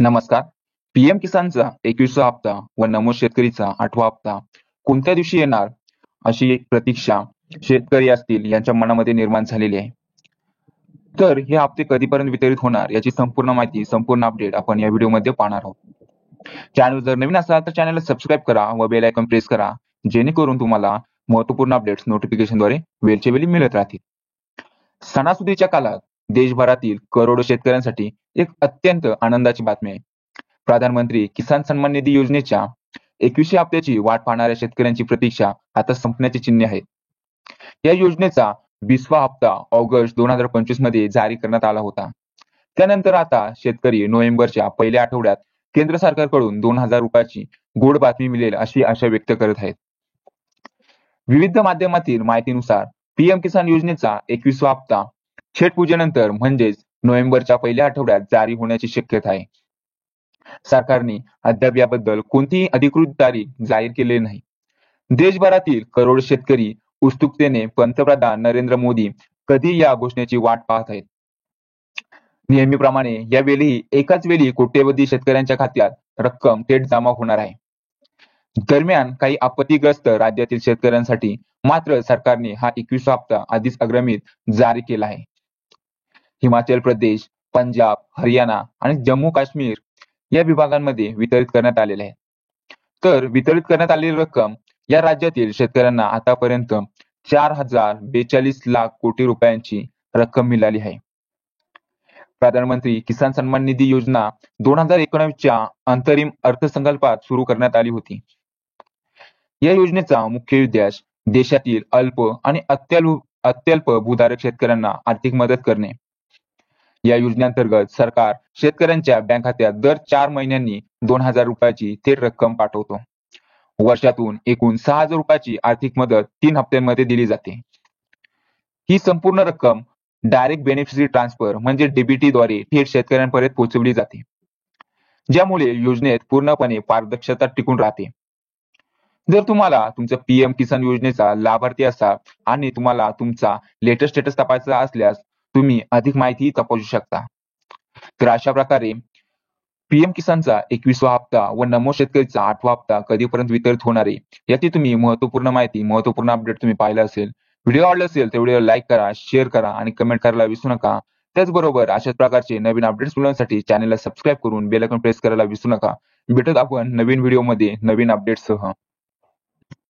नमस्कार. पीएम किसानचा 21वा हप्ता व नमो शेतकरीचा 8वा हप्ता कोणत्या दिवशी येणार अशी एक प्रतीक्षा शेतकरी असतील यांच्या मनामध्ये निर्माण झालेली आहे. तर हे हप्ते कधीपर्यंत वितरित होणार याची संपूर्ण माहिती, संपूर्ण अपडेट आपण या व्हिडिओमध्ये पाहणार आहोत. चॅनल जर नवीन असाल तर चॅनलला सबस्क्राईब करा व बेल आयकॉन प्रेस करा, जेणेकरून तुम्हाला महत्त्वपूर्ण अपडेट्स नोटिफिकेशनद्वारे वेळच्या वेळी मिळत राहतील. सणासुदीच्या काळात देशभरातील करोडो शेतकऱ्यांसाठी एक अत्यंत आनंदाची बातमी आहे. प्रधानमंत्री किसान सन्मान निधी योजनेच्या 21व्या हप्त्याची वाट पाहणाऱ्या शेतकऱ्यांची प्रतीक्षा आता संपण्याची चिन्हे आहेत. या योजनेचा 20वा हप्ता ऑगस्ट 2025 मध्ये जारी करण्यात आला होता. त्यानंतर आता शेतकरी नोव्हेंबरच्या पहिल्या आठवड्यात केंद्र सरकारकडून 2000 रुपयाची गोड बातमी मिळेल अशी आशा व्यक्त करत आहेत. विविध माध्यमातील माहितीनुसार पीएम किसान योजनेचा 21वा हप्ता छठ पूजेनंतर म्हणजेच नोव्हेंबरच्या पहिल्या आठवड्यात जारी होण्याची शक्यता आहे. सरकारने अद्याप याबद्दल कोणतीही अधिकृत तारीख जाहीर केलेली नाही. देशभरातील करोडो शेतकरी उत्सुकतेने पंतप्रधान नरेंद्र मोदी कधी या घोषणेची वाट पाहत आहेत. नेहमीप्रमाणे यावेळी एकाच वेळी कोट्यवधी शेतकऱ्यांच्या खात्यात रक्कम थेट जमा होणार आहे. दरम्यान काही आपत्तीग्रस्त राज्यातील शेतकऱ्यांसाठी मात्र सरकारने हा 21वा हप्ता आधीच अग्रिम जारी केला आहे. हिमाचल प्रदेश, पंजाब, हरियाणा आणि जम्मू काश्मीर या विभागांमध्ये वितरित करण्यात आलेले आहे. तर वितरित करण्यात आलेली रक्कम या राज्यातील शेतकऱ्यांना आतापर्यंत 4,042 लाख कोटी रुपयांची रक्कम मिळाली आहे. प्रधानमंत्री किसान सन्मान निधी योजना 2019च्या अंतरिम अर्थसंकल्पात सुरू करण्यात आली होती. या योजनेचा मुख्य उद्देश देशातील अल्प आणि अत्यल्प भूधारक शेतकऱ्यांना आर्थिक मदत करणे. या योजनेअंतर्गत सरकार शेतकऱ्यांच्या बँक खात्यात दर 4 महिन्यांनी 2000 रुपयाची थेट रक्कम पाठवतो. वर्षातून एकूण 6000 रुपयाची आर्थिक मदत 3 हप्त्यांमध्ये दिली जाते. ही संपूर्ण रक्कम डायरेक्ट बेनिफिशरी ट्रान्सफर म्हणजे डीबीटी द्वारे थेट शेतकऱ्यांपर्यंत पोहोचवली जाते, ज्यामुळे योजनेत पूर्णपणे पारदर्शकता टिकून राहते. जर तुम्हाला तुमचं पीएम किसान योजनेचा लाभार्थी असाल आणि तुम्हाला तुमचा लेटेस्ट स्टेटस तपासायचा असल्यास तुम्ही अधिक माहिती तपासू शकता. तर अशा प्रकारे पीएम किसानचा 21वा हप्ता व नमो शेतकरीचा 8वा हप्ता कधीपर्यंत वितरित होणार आहे याची तुम्ही महत्त्वपूर्ण माहिती, महत्त्वपूर्ण अपडेट तुम्ही पाहिला असेल. व्हिडिओ आवडला असेल तर व्हिडिओ लाईक करा, शेअर करा आणि कमेंट करायला विसरू नका. त्याचबरोबर अशाच प्रकारचे नवीन अपडेट्स मिळवण्यासाठी चॅनलला सबस्क्राईब करून बेल आयकॉन प्रेस करायला विसरू नका. भेटत आपण नवीन व्हिडिओमध्ये नवीन अपडेट्ससह.